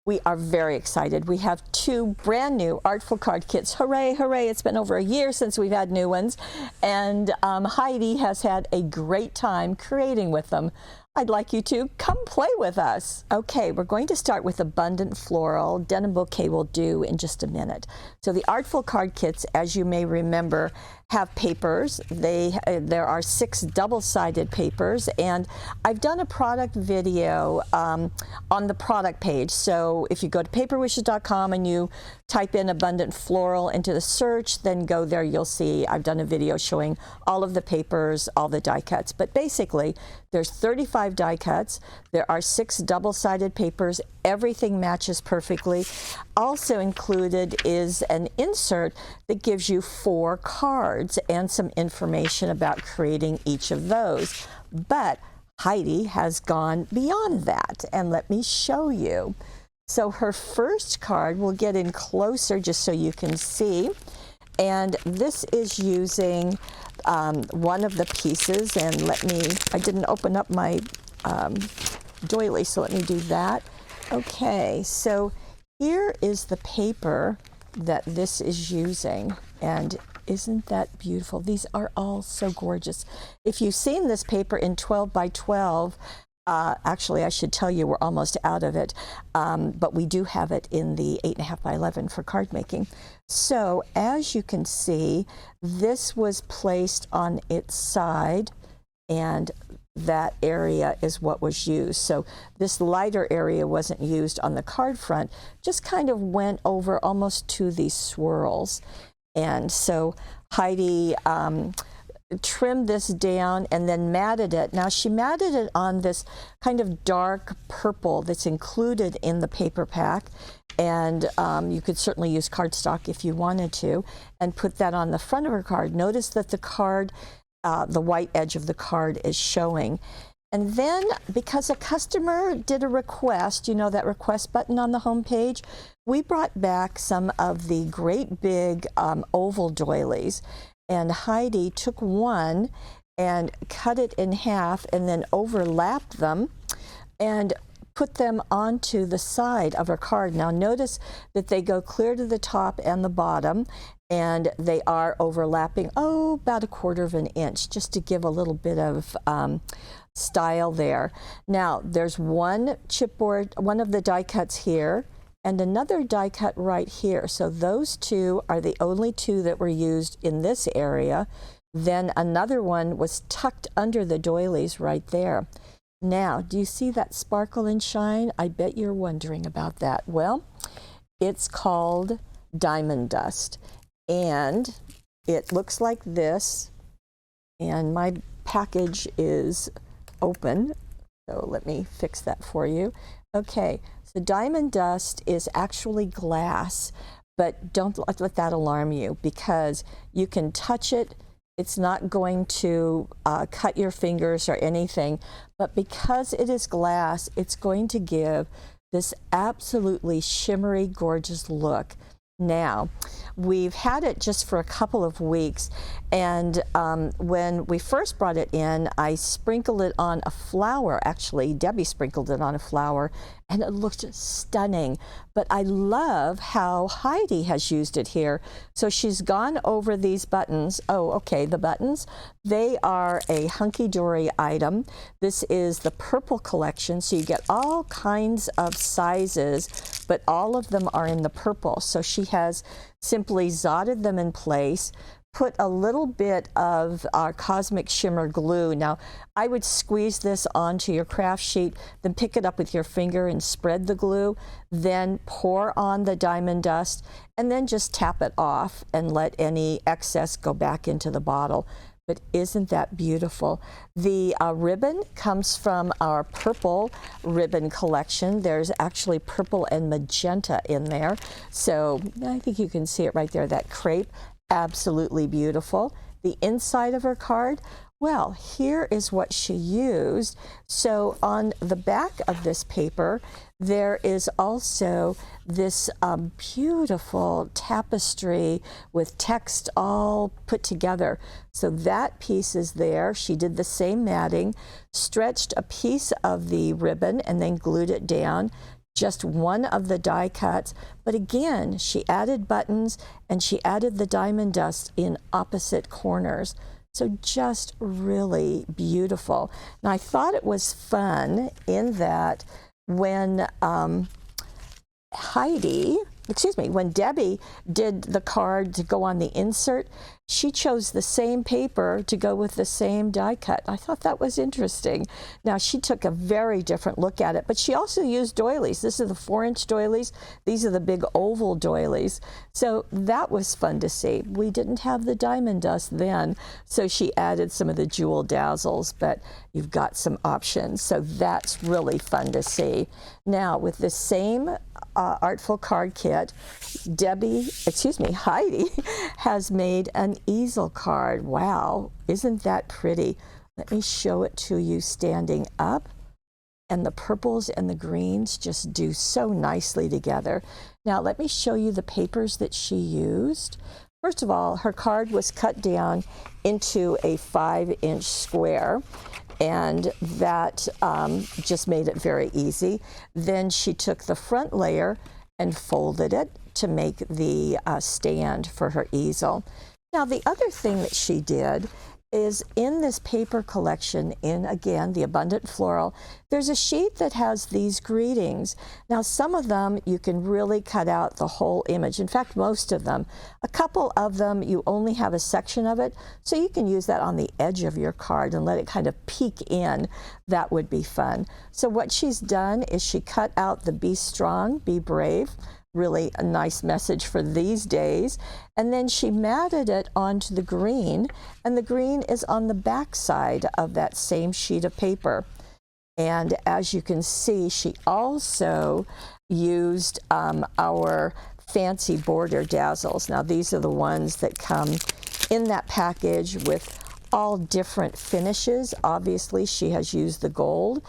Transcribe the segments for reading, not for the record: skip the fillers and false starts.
We are very excited. We have 2 brand new Artful card kits. Hooray, hooray. It's been over a year since we've had new ones. And Heidi has had a great time creating with them. I'd like you to come play with us. Okay, we're going to start with Abundant Floral. Denim Bouquet will do in just a minute. So the Artful card kits, as you may remember, have papers. There are 6 double-sided papers, and I've done a product video on the product page. So if you go to paperwishes.com and you type in Abundant Floral into the search, then go there, you'll see I've done a video showing all of the papers, all the die cuts. But basically, there's 35 die cuts. There are 6 double-sided papers. Everything matches perfectly. Also included is an insert that gives you 4 cards and some information about creating each of those. But Heidi has gone beyond that, and let me show you. So her first card, we'll get in closer just so you can see, and this is using one of the pieces, and I didn't open up my doily, so let me do that. Okay, so here is the paper that this is using, and isn't that beautiful? These are all so gorgeous. If you've seen this paper in 12 by 12, actually I should tell you we're almost out of it, but we do have it in the 8.5 by 11 for card making. So as you can see, this was placed on its side, and that area is what was used. So this lighter area wasn't used on the card front, just kind of went over almost to these swirls. And so Heidi trimmed this down and then matted it. Now she matted it on this kind of dark purple that's included in the paper pack, and you could certainly use cardstock if you wanted to, and put that on the front of her card. Notice that the card, the white edge of the card is showing. And then, because a customer did a request, you know that request button on the home page, we brought back some of the great big oval doilies, and Heidi took one and cut it in half and then overlapped them and put them onto the side of her card. Now notice that they go clear to the top and the bottom, and they are overlapping, about 1/4 of an inch, just to give a little bit of style there. Now there's one chipboard, one of the die cuts here, and another die cut right here. So those 2 are the only 2 that were used in this area. Then another one was tucked under the doilies right there. Now, do you see that sparkle and shine? I bet you're wondering about that. Well, it's called diamond dust, and it looks like this, and my package is open, so let me fix that for you. Okay, so diamond dust is actually glass, but don't let that alarm you, because you can touch it. It's not going to cut your fingers or anything, but because it is glass, it's going to give this absolutely shimmery, gorgeous look. Now, we've had it just for a couple of weeks, and when we first brought it in, I sprinkled it on a flower. Actually, Debbie sprinkled it on a flower, and it looked stunning. But I love how Heidi has used it here. So she's gone over these buttons. Oh, okay, the buttons, they are a hunky-dory item. This is the purple collection, so you get all kinds of sizes, but all of them are in the purple. So she has simply zotted them in place, put a little bit of our Cosmic Shimmer glue. Now, I would squeeze this onto your craft sheet, then pick it up with your finger and spread the glue, then pour on the diamond dust, and then just tap it off and let any excess go back into the bottle. But isn't that beautiful? The ribbon comes from our purple ribbon collection. There's actually purple and magenta in there. So I think you can see it right there, that crepe. Absolutely beautiful. The inside of her card, well, here is what she used. So on the back of this paper, there is also this beautiful tapestry with text all put together. So that piece is there. She did the same matting, stretched a piece of the ribbon and then glued it down, just one of the die cuts, but again, she added buttons and she added the diamond dust in opposite corners. So just really beautiful. Now I thought it was fun in that when when Debbie did the card to go on the insert, she chose the same paper to go with the same die cut. I thought that was interesting. Now she took a very different look at it, but she also used doilies. This is the 4-inch doilies. These are the big oval doilies. So that was fun to see. We didn't have the diamond dust then, so she added some of the jewel dazzles, but you've got some options. So that's really fun to see. Now with the same Artful card kit, Heidi has made an easel card. Wow, isn't that pretty? Let me show it to you standing up. And the purples and the greens just do so nicely together. Now let me show you the papers that she used. First of all, her card was cut down into a 5-inch square, and that just made it very easy. Then she took the front layer and folded it to make the stand for her easel. Now the other thing that she did is in this paper collection, in again the Abundant Floral, there's a sheet that has these greetings. Now some of them you can really cut out the whole image. In fact, most of them. A couple of them you only have a section of it, so you can use that on the edge of your card and let it kind of peek in. That would be fun. So what she's done is she cut out the Be Strong, Be Brave, really a nice message for these days, and then she matted it onto the green, and the green is on the back side of that same sheet of paper. And as you can see, she also used our fancy border dazzles. Now these are the ones that come in that package with all different finishes. Obviously she has used the gold,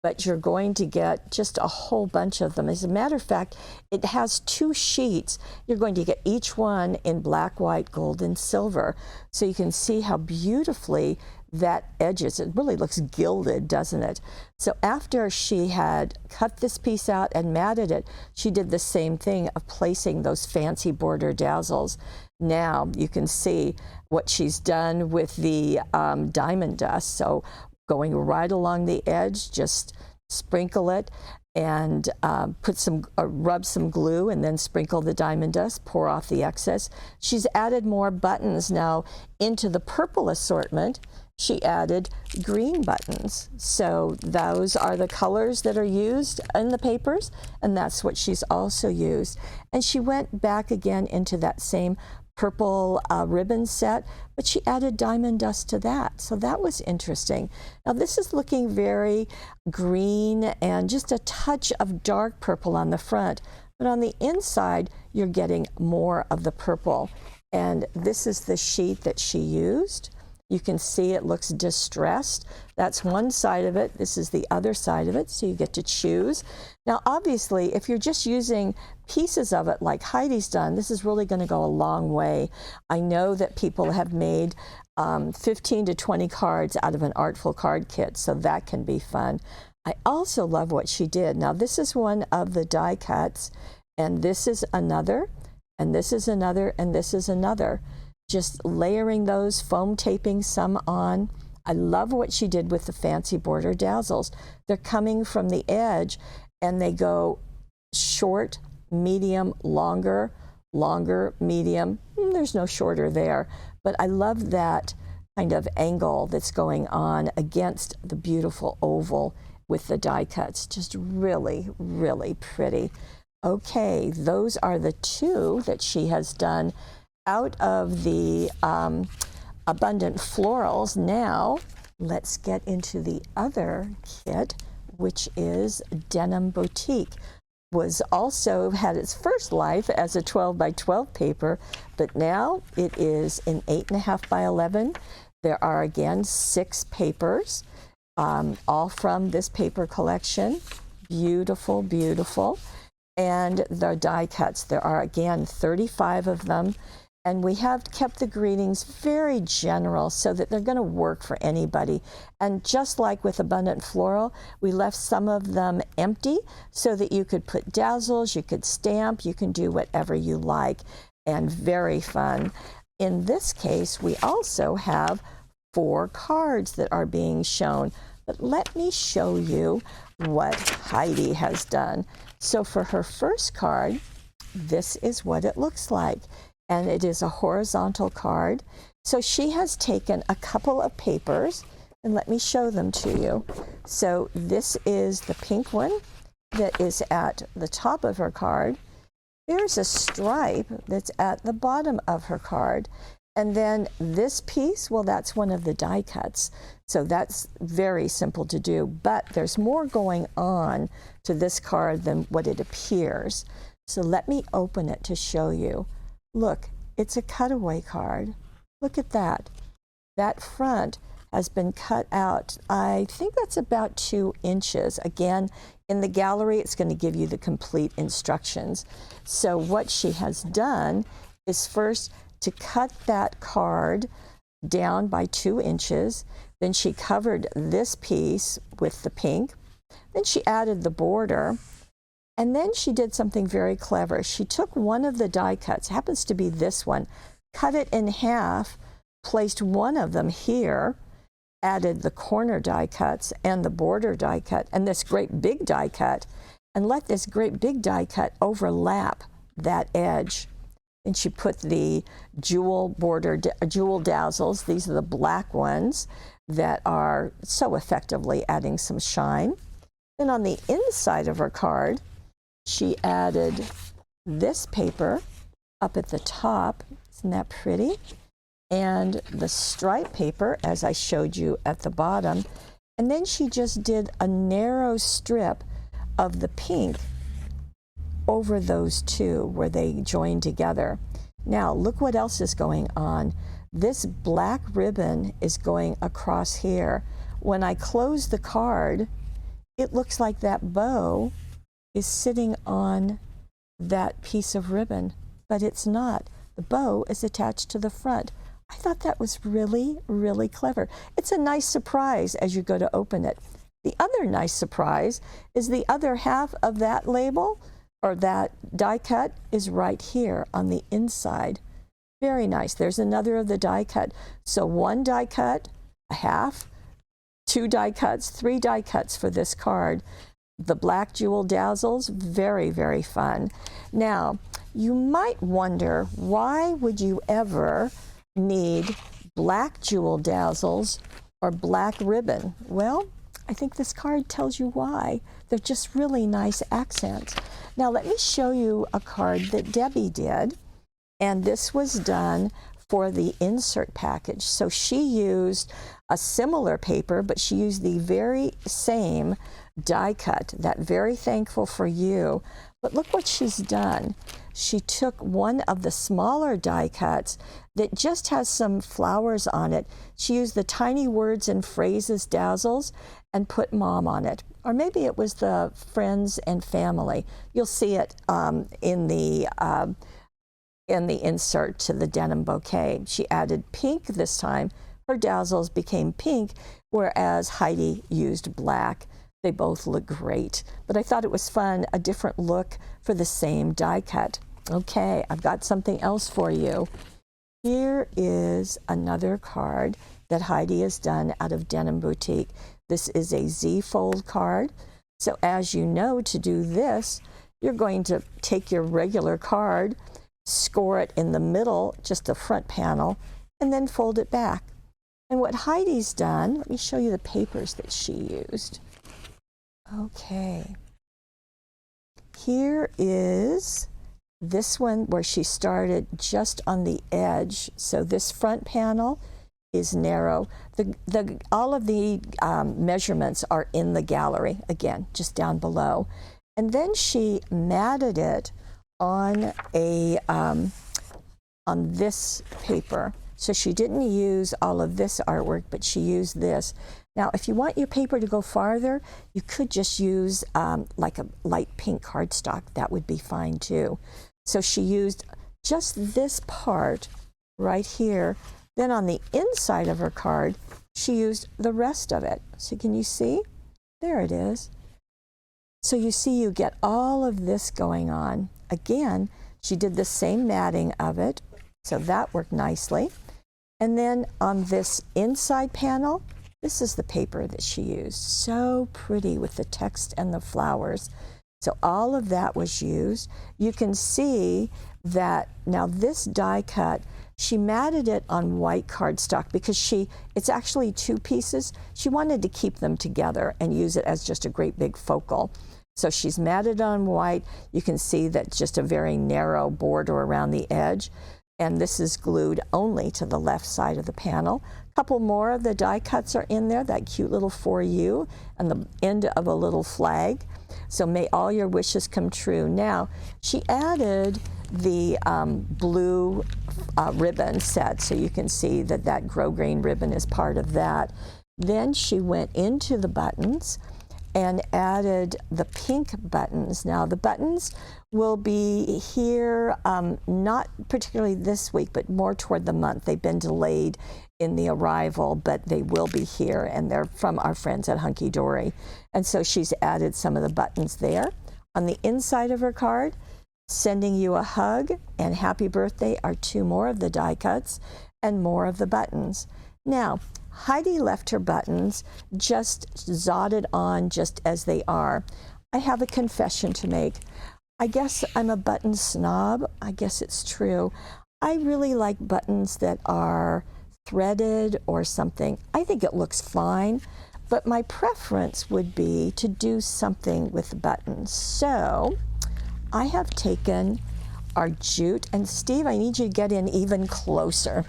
but you're going to get just a whole bunch of them. As a matter of fact, it has 2 sheets. You're going to get each one in black, white, gold, and silver. So you can see how beautifully that edges. It really looks gilded, doesn't it? So after she had cut this piece out and matted it, she did the same thing of placing those fancy border dazzles. Now you can see what she's done with the diamond dust. So going right along the edge, just sprinkle it and rub some glue and then sprinkle the diamond dust, pour off the excess. She's added more buttons now into the purple assortment. She added green buttons. So those are the colors that are used in the papers, and that's what she's also used. And she went back again into that same purple ribbon set, but she added diamond dust to that. So that was interesting. Now this is looking very green and just a touch of dark purple on the front, but on the inside you're getting more of the purple. And this is the sheet that she used. You can see it looks distressed. That's one side of it. This is the other side of it, so you get to choose. Now, obviously, if you're just using pieces of it like Heidi's done, this is really going to go a long way. I know that people have made 15 to 20 cards out of an Artful card kit, so that can be fun. I also love what she did. Now, this is one of the die cuts, and this is another, and this is another, and this is another. Just layering those, foam taping some on. I love what she did with the fancy border dazzles. They're coming from the edge and they go short, medium, longer, longer, medium. There's no shorter there, but I love that kind of angle that's going on against the beautiful oval with the die cuts. Just really, really pretty. Okay, those are the 2 that she has done out of the Abundant Florals. Now let's get into the other kit, which is Denim Boutique. Was also had its first life as a 12 by 12 paper, but now it is in 8.5 by 11. There are again 6 papers, all from this paper collection. Beautiful, beautiful. And the die cuts, there are again 35 of them. And we have kept the greetings very general so that they're going to work for anybody. And just like with Abundant Floral, we left some of them empty so that you could put dazzles, you could stamp, you can do whatever you like, and very fun. In this case, we also have 4 cards that are being shown. But let me show you what Heidi has done. So for her first card, this is what it looks like. And it is a horizontal card. So she has taken a couple of papers, and let me show them to you. So this is the pink one that is at the top of her card. There's a stripe that's at the bottom of her card. And then this piece, well, that's one of the die cuts. So that's very simple to do, but there's more going on to this card than what it appears. So let me open it to show you. Look, it's a cutaway card. Look at that. That front has been cut out. I think that's about 2 inches. Again, in the gallery, it's going to give you the complete instructions. So what she has done is first to cut that card down by 2 inches. Then she covered this piece with the pink. Then she added the border. And then she did something very clever. She took one of the die cuts, happens to be this one, cut it in half, placed one of them here, added the corner die cuts and the border die cut and this great big die cut, and let this great big die cut overlap that edge. And she put the jewel dazzles. These are the black ones that are so effectively adding some shine. Then on the inside of her card, she added this paper up at the top. Isn't that pretty? And the stripe paper, as I showed you, at the bottom. And then she just did a narrow strip of the pink over those two where they join together. Now, look what else is going on. This black ribbon is going across here. When I close the card, it looks like that bow is sitting on that piece of ribbon, but it's not. The bow is attached to the front. I thought that was really, really clever. It's a nice surprise as you go to open it. The other nice surprise is the other half of that label or that die cut is right here on the inside. Very nice. There's another of the die cut. So 1 die cut, a half, 2 die cuts, 3 die cuts for this card. The black jewel dazzles, very, very fun. Now, you might wonder, why would you ever need black jewel dazzles or black ribbon? Well, I think this card tells you why. They're just really nice accents. Now, let me show you a card that Debbie did, and this was done for the insert package. So she used a similar paper, but she used the very same die cut, that Very Thankful for You. But look what she's done. She took one of the smaller die cuts that just has some flowers on it. She used the Tiny Words and Phrases dazzles and put Mom on it. Or maybe it was the Friends and Family. You'll see it in the insert to the Denim Bouquet. She added pink this time. Her dazzles became pink, whereas Heidi used black. They both look great, but I thought it was fun, a different look for the same die cut. Okay, I've got something else for you. Here is another card that Heidi has done out of Denim Boutique. This is a Z-fold card. So as you know, to do this, you're going to take your regular card, score it in the middle, just the front panel, and then fold it back. And what Heidi's done, let me show you the papers that she used. Okay, here is this one where she started just on the edge. So this front panel is narrow. All of the measurements are in the gallery, again, just down below. And then she matted it on this paper. So she didn't use all of this artwork, but she used this. Now, if you want your paper to go farther, you could just use like a light pink cardstock. That would be fine too. So she used just this part right here. Then on the inside of her card, she used the rest of it. So can you see? There it is. So you see you get all of this going on. Again, she did the same matting of it, so that worked nicely. And then on this inside panel, this is the paper that she used. So pretty with the text and the flowers. So all of that was used. You can see that now this die cut, she matted it on white cardstock because it's actually 2 pieces. She wanted to keep them together and use it as just a great big focal. So she's matted on white. You can see that just a very narrow border around the edge. And this is glued only to the left side of the panel. A couple more of the die cuts are in there, that cute little for you and the end of a little flag. So may all your wishes come true. Now, she added the blue ribbon set, so you can see that that grosgrain ribbon is part of that. Then she went into the buttons and added the pink buttons. Now the buttons will be here, not particularly this week, but more toward the month. They've been delayed in the arrival, but they will be here, and they're from our friends at Hunky Dory. And so she's added some of the buttons there. On the inside of her card, sending you a hug and happy birthday are 2 more of the die cuts and more of the buttons. Now, Heidi left her buttons just zotted on just as they are. I have a confession to make. I guess I'm a button snob. I guess it's true. I really like buttons that are threaded or something. I think it looks fine, but my preference would be to do something with the buttons. So I have taken our jute, and Steve, I need you to get in even closer.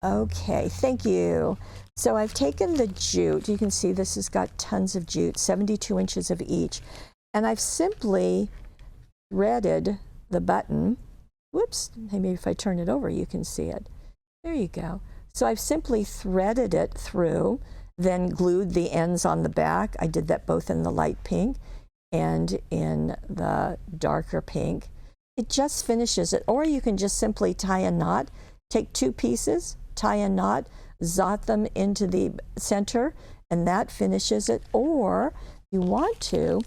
Okay, thank you. So I've taken the jute. You can see this has got tons of jute, 72 inches of each. And I've simply threaded the button. Whoops, maybe if I turn it over, you can see it. There you go. So I've simply threaded it through, then glued the ends on the back. I did that both in the light pink and in the darker pink. It just finishes it. Or you can just simply tie a knot, take 2 pieces, tie a knot, zot them into the center, and that finishes it. Or you want to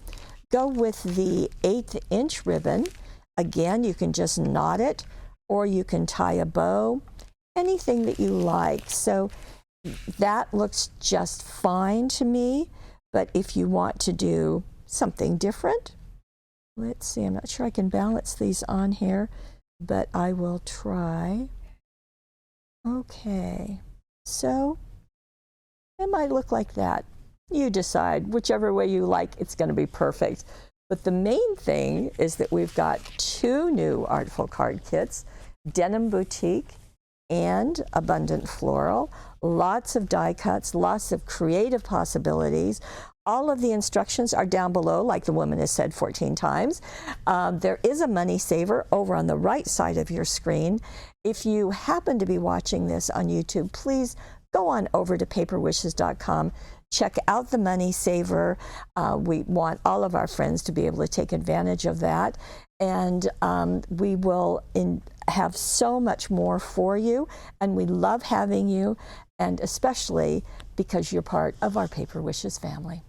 go with the 1/8 inch ribbon. Again, you can just knot it, or you can tie a bow, anything that you like. So that looks just fine to me. But if you want to do something different, let's see, I'm not sure I can balance these on here, but I will try. Okay, so it might look like that. You decide. Whichever way you like, it's going to be perfect. But the main thing is that we've got 2 new Artful card kits, Denim Boutique and Abundant Floral. Lots of die cuts, lots of creative possibilities. All of the instructions are down below, like the woman has said 14 times. There is a money saver over on the right side of your screen. If you happen to be watching this on YouTube, please go on over to paperwishes.com. Check out the money saver. We want all of our friends to be able to take advantage of that. And we will have so much more for you. And we love having you, and especially because you're part of our Paper Wishes family.